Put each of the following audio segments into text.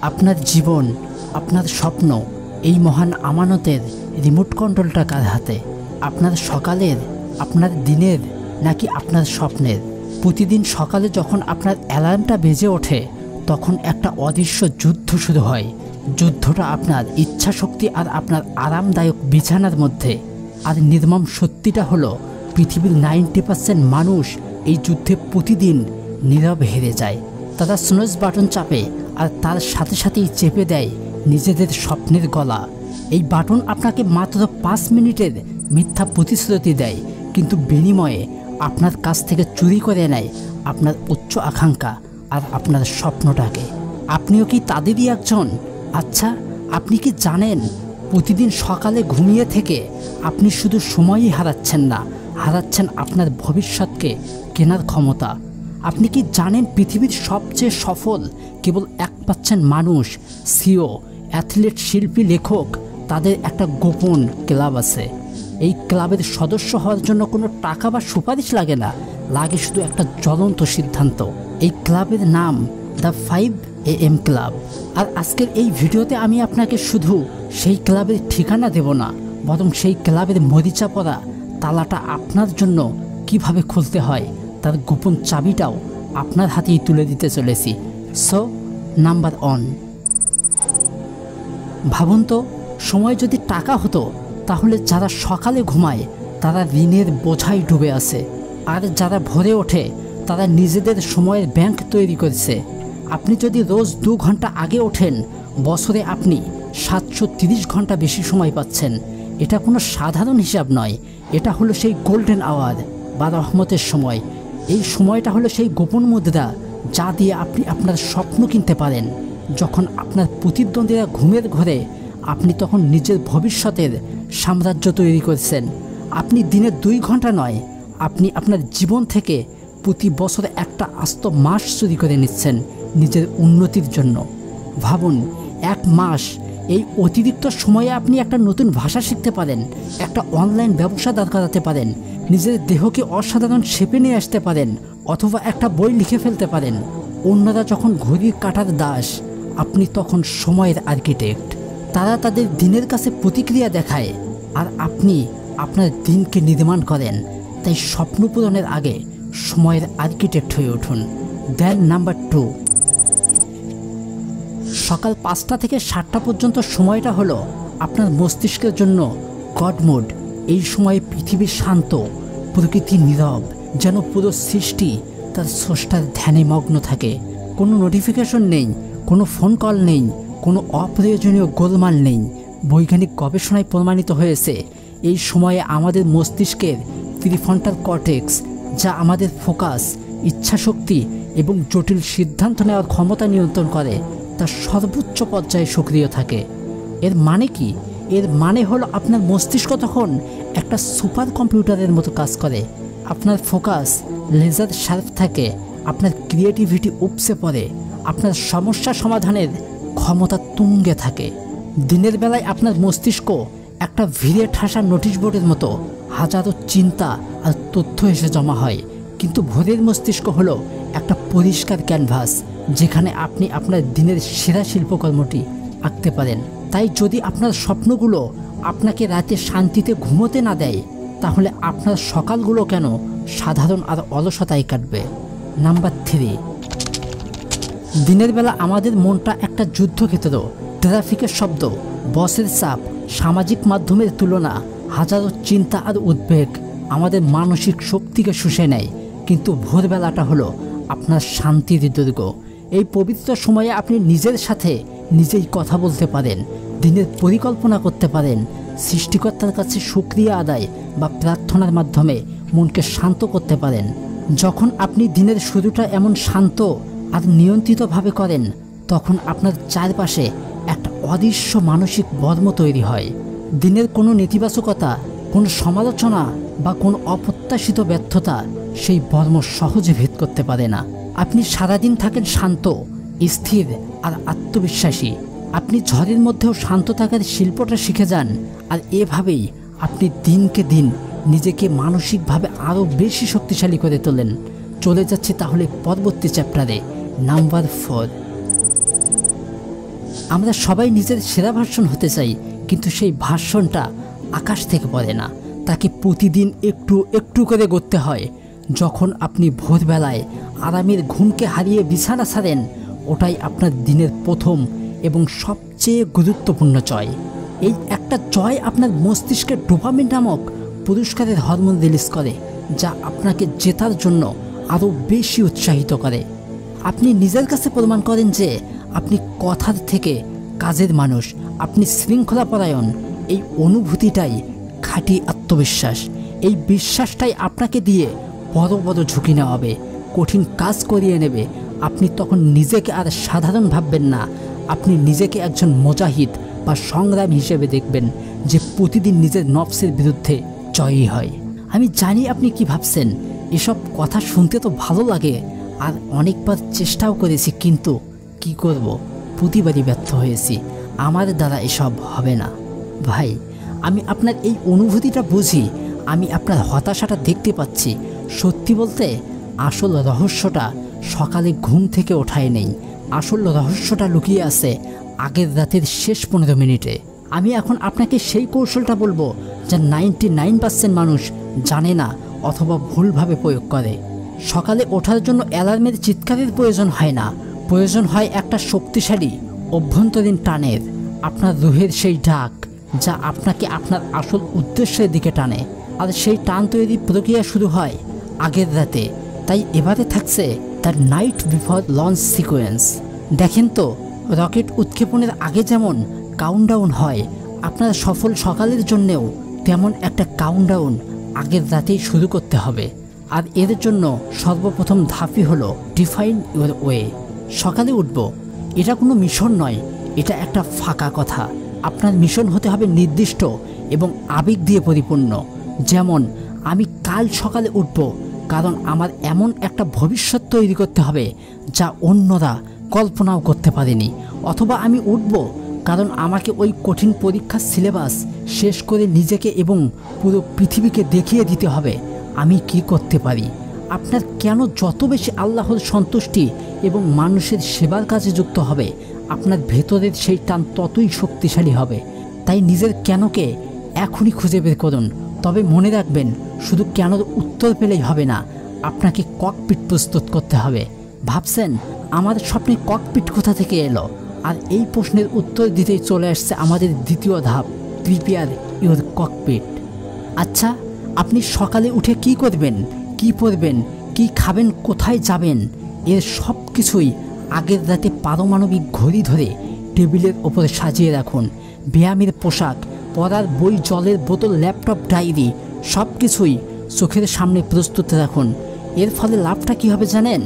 আপনার জীবন, আপনার স্বপ্ন, এই মহান আমানতের রিমোট কন্ট্রোলটা কার হাতে? আপনার সকালের, আপনার দিনের, নাকি আপনার স্বপ্নের? প্রতিদিন সকালে যখন আপনার অ্যালার্মটা বেজে ওঠে তখন একটা অদৃশ্য যুদ্ধ শুরু হয়। যুদ্ধটা আপনার ইচ্ছা শক্তি আর আপনার আরামদায়ক বিছানার মধ্যে। আর নির্মম সত্যিটা হলো পৃথিবীর 90% মানুষ এই যুদ্ধে প্রতিদিন নীরবে হেরে যায়। তারা স্নুজ বাটন চাপে আর তার সাথে সাথেই চেপে দেয় নিজেদের স্বপ্নের গলা। এই বাটন আপনাকে মাত্র 5 মিনিটের মিথ্যা প্রতিশ্রুতি দেয়, কিন্তু বিনিময়ে আপনার কাছ থেকে চুরি করে নেয় আপনার উচ্চ আকাঙ্ক্ষা আর আপনার স্বপ্নটাকে। আপনিও কি তাদেরই একজন? আচ্ছা, আপনি কি জানেন প্রতিদিন সকালে ঘুমিয়ে থেকে আপনি শুধু সময়ই হারাচ্ছেন না, হারাচ্ছেন আপনার ভবিষ্যৎকে কেনার ক্ষমতা। আপনি কি জানেন পৃথিবীর সবচেয়ে সফল কেবল 1% মানুষ, সিও, অ্যাথলেট, শিল্পী, লেখক, তাদের একটা গোপন ক্লাব আছে। এই ক্লাবের সদস্য হওয়ার জন্য কোনো টাকা বা সুপারিশ লাগে না, লাগে শুধু একটা জ্বলন্ত সিদ্ধান্ত। এই ক্লাবের নাম দ্য 5 AM ক্লাব। আর আজকের এই ভিডিওতে আমি আপনাকে শুধু সেই ক্লাবের ঠিকানা দেব না, বরং সেই ক্লাবের মরিচা পড়া তালাটা আপনার জন্য কিভাবে খুলতে হয় তার গোপন চাবিটাও আপনার হাতেই তুলে দিতে চলেছি। সো নাম্বার 1, ভাবুন তো, সময় যদি টাকা হতো তাহলে যারা সকালে ঘুমায় তারা ঋণের বোঝায় ডুবে আছে, আর যারা ভোরে ওঠে তারা নিজেদের সময়ের ব্যাংক তৈরি করেছে। আপনি যদি রোজ 2 ঘন্টা আগে ওঠেন, বছরে আপনি 730 ঘন্টা বেশি সময় পাচ্ছেন। এটা কোনো সাধারণ হিসাব নয়, এটা হলো সেই গোল্ডেন আওয়ার বা রহমতের সময়। এই সময়টা হলো সেই গোপন মুদ্রা যা দিয়ে আপনি আপনার স্বপ্ন কিনতে পারেন। যখন আপনার প্রতিদ্বন্দ্বীরা ঘুমের ঘরে, আপনি তখন নিজের ভবিষ্যতের সাম্রাজ্য তৈরি করছেন। আপনি দিনে 2 ঘন্টা নয়, আপনি আপনার জীবন থেকে প্রতি বছর একটা আস্ত মাস চুরি করে নিচ্ছেন নিজের উন্নতির জন্য। ভাবুন, 1 মাস, এই অতিরিক্ত সময়ে আপনি একটা নতুন ভাষা শিখতে পারেন, একটা অনলাইন ব্যবসা দাঁড় করাতে পারেন, নিজের দেহকে অসাধারণ শেপে নিয়ে আসতে পারেন, অথবা একটা বই লিখে ফেলতে পারেন। অন্যরা যখন ঘড়ির কাঁটার দাস, আপনি তখন সময়ের আর্কিটেক্ট। তারা তাদের দিনের কাছে প্রতিক্রিয়া দেখায়, আর আপনি আপনার দিনকে নির্মাণ করেন। তাই স্বপ্ন পূরণের আগে সময়ের আর্কিটেক্ট হয়ে উঠুন। দেন নাম্বার 2, সকাল 5টা থেকে 7টা পর্যন্ত সময়টা হলো আপনার মস্তিষ্কের জন্য গড মোড। এই সময়ে পৃথিবী শান্ত, প্রকৃতি নীরব, যেন পুরো সৃষ্টি তার স্রষ্টার ধ্যানে মগ্ন থাকে। কোনো নোটিফিকেশন নেই, কোনো ফোন কল নেই, কোনো অপ্রয়োজনীয় গোলমাল নেই। বৈজ্ঞানিক গবেষণায় প্রমাণিত হয়েছে এই সময়ে আমাদের মস্তিষ্কের প্রিফ্রন্টাল কর্টেক্স, যা আমাদের ফোকাস, ইচ্ছাশক্তি এবং জটিল সিদ্ধান্ত নেওয়ার ক্ষমতা নিয়ন্ত্রণ করে, তা সর্বোচ্চ পর্যায়ে সক্রিয় থাকে। এর মানে কি? এর মানে হলো আপনার মস্তিষ্ক তখন একটা সুপার কম্পিউটারের মতো কাজ করে। আপনার ফোকাস লেজার শার্প থাকে, আপনার ক্রিয়েটিভিটি উপসে পড়ে, আপনার সমস্যা সমাধানের ক্ষমতা তুঙ্গে থাকে। দিনের বেলায় আপনার মস্তিষ্ক একটা ভিড়ে ঠাসা নোটিশ বোর্ডের মতো, হাজারো চিন্তা আর তথ্য এসে জমা হয়। কিন্তু ভোরের মস্তিষ্ক হলো একটা পরিষ্কার ক্যানভাস, যেখানে আপনি আপনার দিনের সেরা শিল্পকর্মটি আঁকতে পারেন। তাই যদি আপনার স্বপ্নগুলো আপনাকে রাতে শান্তিতে ঘুমোতে না দেয়, তাহলে আপনার সকালগুলো কেন সাধারণ আর অলসতায় কাটবে? নাম্বার 3, দিনের বেলা আমাদের মনটা একটা যুদ্ধক্ষেত্র। ট্রাফিকের শব্দ, বসের চাপ, সামাজিক মাধ্যমের তুলনা, হাজারো চিন্তা আর উদ্বেগ আমাদের মানসিক শক্তিকে শুষে নেয়। কিন্তু ভোরবেলাটা হলো আপনার শান্তির দুর্গ। এই পবিত্র সময়ে আপনি নিজের সাথে নিজেই কথা বলতে পারেন, দিনের পরিকল্পনা করতে পারেন, সৃষ্টিকর্তার কাছে শুকরিয়া আদায় বা প্রার্থনার মাধ্যমে মনকে শান্ত করতে পারেন। যখন আপনি দিনের শুরুটা এমন শান্ত আর নিয়ন্ত্রিতভাবে করেন, তখন আপনার চারপাশে একটা অদৃশ্য মানসিক বর্ম তৈরি হয়। দিনের কোনো নেতিবাচকতা, কোনো সমালোচনা বা কোনো অপ্রত্যাশিত ব্যর্থতা সেই বর্ম সহজে ভেদ করতে পারে না। আপনি সারাদিন থাকেন শান্ত, স্থির আর আত্মবিশ্বাসী। আপনি ঝড়ের মধ্যেও শান্ত থাকার শিল্পটা শিখে যান, আর এভাবেই আপনি দিনকে দিন নিজেকে মানসিকভাবে আরও বেশি শক্তিশালী করে তোলেন। চলে যাচ্ছে তাহলে পরবর্তী চ্যাপ্টারে, নাম্বার 4। আমরা সবাই নিজের সেরা ভার্সন হতে চাই, কিন্তু সেই ভার্সনটা আকাশ থেকে পড়ে না, তাকে প্রতিদিন একটু একটু করে গড়তে হয়। যখন আপনি ভোরবেলায় আরামের ঘুমকে হারিয়ে বিছানা ছাড়েন, ওটাই আপনার দিনের প্রথম এবং সবচেয়ে গুরুত্বপূর্ণ জয়। এই একটা জয় আপনার মস্তিষ্কে ডোপামিন নামক পুরস্কারের হরমোন রিলিজ করে, যা আপনাকে জেতার জন্য আরও বেশি উৎসাহিত করে। আপনি নিজের কাছে প্রমাণ করেন যে আপনি কথার থেকে কাজের মানুষ, আপনি শৃঙ্খলাপরায়ণ। এই অনুভূতিটাই খাঁটি আত্মবিশ্বাস। এই বিশ্বাসটাই আপনাকে দিয়ে বড় বড় ঝুঁকি নেওয়া হবে, কঠিন কাজ করিয়ে নেবে। আপনি তখন নিজেকে আর সাধারণ ভাববেন না, আপনি নিজেকে একজন মুজাহিদ বা সংগ্রামী হিসেবে দেখবেন, যে প্রতিদিন নিজের নফসের বিরুদ্ধে জয়ী হয়। আমি জানি আপনি কি ভাবছেন, এসব কথা শুনতে তো ভালো লাগে, আর অনেকবার চেষ্টাও করেছি, কিন্তু কি করব, প্রতিবারই ব্যর্থ হয়েছি। আমার দ্বারা এসব হবে না। ভাই, আমি আপনার এই অনুভূতিটা বুঝি, আমি আপনার হতাশাটা দেখতে পাচ্ছি। সত্যি বলতে আসল রহস্যটা সকালে ঘুম থেকে ওঠায় নেই, আসল রহস্যটা লুকিয়ে আছে আগের রাতের শেষ 15 মিনিটে। আমি এখন আপনাকে সেই কৌশলটা বলবো যা 99% মানুষ জানে না অথবা ভুলভাবে প্রয়োগ করে। সকালে ওঠার জন্য অ্যালার্মের চিৎকারের প্রয়োজন হয় না, প্রয়োজন হয় একটা শক্তিশালী অভ্যন্তরীণ টানের, আপনার রুহের সেই ডাক যা আপনাকে আপনার আসল উদ্দেশ্যের দিকে টানে। আর সেই টান তৈরির প্রক্রিয়া শুরু হয় আগের রাতে। তাই এবারে থাকছে the night before launch sequence. দেখেন তো, রকেট উৎক্ষেপণের আগে যেমন কাউন্টডাউন হয়, আপনার সফল সকালের জন্যেও তেমন একটা কাউন্টডাউন আগের রাতেই শুরু করতে হবে। আর এর জন্য সর্বপ্রথম ধাপই হলো ডিফাইন ইউর ওয়ে। সকালে উঠব, এটা কোনো মিশন নয়, এটা একটা ফাঁকা কথা। আপনার মিশন হতে হবে নির্দিষ্ট এবং আবেগ দিয়ে পরিপূর্ণ। যেমন, আমি কাল সকালে উঠব কারণ আমার এমন একটা ভবিষ্যৎ তৈরি করতে হবে যা অন্যরা কল্পনাও করতে পারেনি। অথবা আমি উঠব কারণ আমাকে ওই কঠিন পরীক্ষার সিলেবাস শেষ করে নিজেকে এবং পুরো পৃথিবীকে দেখিয়ে দিতে হবে আমি কি করতে পারি। আপনার কেন যত বেশি আল্লাহর সন্তুষ্টি এবং মানুষের সেবার কাজে যুক্ত হবে, আপনার ভেতরের সেই টান ততই শক্তিশালী হবে। তাই নিজের কেনকে এখনই খুঁজে বের করুন। তবে মনে রাখবেন, শুধু কেনর উত্তর পেলেই হবে না, আপনাকে ককপিট প্রস্তুত করতে হবে। ভাবছেন আমার স্বপ্নে ককপিট কোথা থেকে এলো? আর এই প্রশ্নের উত্তর দিতেই চলে আসছে আমাদের দ্বিতীয় ধাপ, প্রিপেয়ার ইউর ককপিট। আচ্ছা, আপনি সকালে উঠে কি করবেন, কি পরবেন, কি খাবেন, কোথায় যাবেন, এর সব কিছুই আগের রাতে পারমাণবিক ঘড়ি ধরে টেবিলের ওপরে সাজিয়ে রাখুন। ব্যায়ামের পোশাক, পড়ার বই, জলের বোতল, ল্যাপটপ, ডায়েরি সব কিছুই চোখের সামনে প্রস্তুত রাখুন। এর ফলে লাভটা কী হবে জানেন?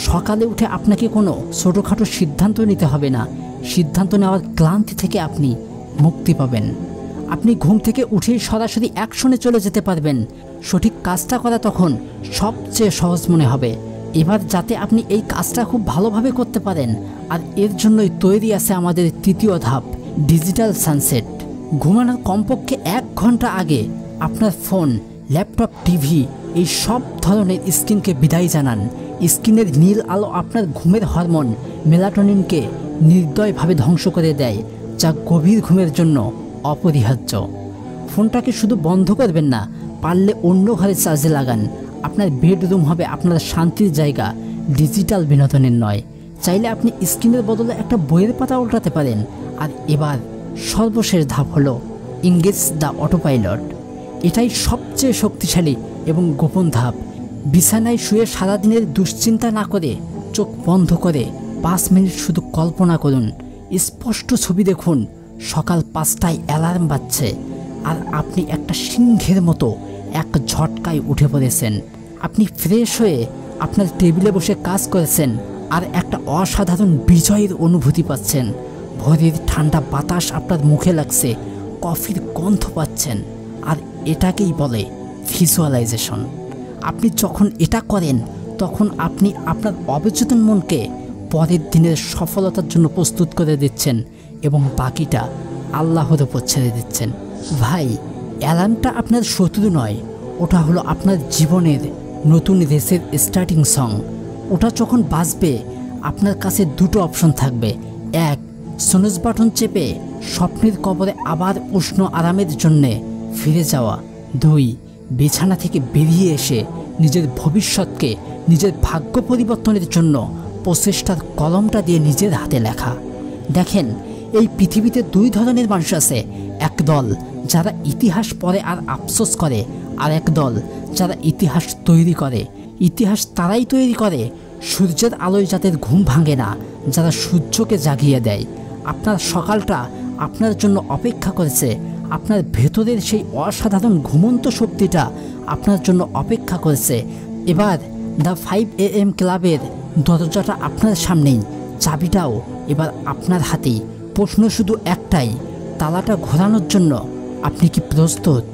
সকালে উঠে আপনাকে কোনো ছোটোখাটো সিদ্ধান্ত নিতে হবে না। সিদ্ধান্ত নেওয়ার ক্লান্তি থেকে আপনি মুক্তি পাবেন। আপনি ঘুম থেকে উঠেই সরাসরি অ্যাকশনে চলে যেতে পারবেন। সঠিক কাজটা করা তখন সবচেয়ে সহজ মনে হবে। এবার যাতে আপনি এই কাজটা খুব ভালোভাবে করতে পারেন, আর এর জন্যই তৈরি আছে আমাদের তৃতীয় ধাপ, ডিজিটাল সানসেট। ঘুমানোর কমপক্ষে 1 ঘন্টা আগে আপনার ফোন, ল্যাপটপ, টিভি এই সব ধরনের স্ক্রিনকে বিদায় জানান। স্ক্রিনের নীল আলো আপনার ঘুমের হরমোন মেলাটোনিনকে নির্দয়ভাবে ধ্বংস করে দেয়, যা গভীর ঘুমের জন্য অপরিহার্য। ফোনটাকে শুধু বন্ধ করবেন না, পারলে অন্য ঘরে চার্জে লাগান। আপনার বেডরুম হবে আপনার শান্তির জায়গা, ডিজিটাল বিনোদনের নয়। চাইলে আপনি স্ক্রিনের বদলে একটা বইয়ের পাতা উল্টাতে পারেন। আর এবার সর্বশেষ ধাপ হলো এনগেজ দ্য অটোপাইলট। এটাই সবচেয়ে শক্তিশালী এবং গোপন ধাপ। বিছানায় শুয়ে সারাদিনের দুশ্চিন্তা না করে চোখ বন্ধ করে 5 মিনিট শুধু কল্পনা করুন। স্পষ্ট ছবি দেখুন, সকাল 5টায় অ্যালার্ম বাজছে আর আপনি একটা সিংহের মতো এক ঝটকায় উঠে পড়েছেন। আপনি ফ্রেশ হয়ে আপনার টেবিলে বসে কাজ করেছেন আর একটা অসাধারণ বিজয়ের অনুভূতি পাচ্ছেন। ভোরের ঠান্ডা বাতাস আপনার মুখে লাগছে, কফির গন্ধ পাচ্ছেন, আর এটাকেই বলে ভিজুয়ালাইজেশন। আপনি যখন এটা করেন তখন আপনি আপনার অবচেতন মনকে পরের দিনের সফলতার জন্য প্রস্তুত করে দিচ্ছেন এবং বাকিটা আল্লাহর উপর ছেড়ে দিচ্ছেন। ভাই, অ্যালার্মটা আপনার শত্রু নয়, ওটা হলো আপনার জীবনের নতুন রেসের স্টার্টিং সং। ওটা যখন বাজবে আপনার কাছে দুটো অপশন থাকবে, 1 স্নুজ বাটন চেপে স্বপ্নের কবরে আবার উষ্ণ আরামের জন্যে ফিরে যাওয়া। 2. বিছানা থেকে বেরিয়ে এসে নিজের ভবিষ্যৎকে, নিজের ভাগ্য পরিবর্তনের জন্য প্রচেষ্টার কলমটা দিয়ে নিজের হাতে লেখা। দেখেন, এই পৃথিবীতে 2 ধরনের মানুষ আছে। এক দল যারা ইতিহাস পড়ে আর আফসোস করে, আর এক দল যারা ইতিহাস তৈরি করে। ইতিহাস তারাই তৈরি করে সূর্যের আলোয় যাদের ঘুম ভাঙে না, যারা সূর্যকে জাগিয়ে দেয়। আপনার সকালটা আপনার জন্য অপেক্ষা করেছে। আপনার ভেতরের সেই অসাধারণ ঘুমন্ত শক্তিটা আপনার জন্য অপেক্ষা করেছে। এবার দ্য 5 AM ক্লাবের দরজাটা আপনার সামনেই, চাবিটাও এবার আপনার হাতেই। প্রশ্ন শুধু একটাই, তালাটা ঘোরানোর জন্য আপনি কি প্রস্তুত?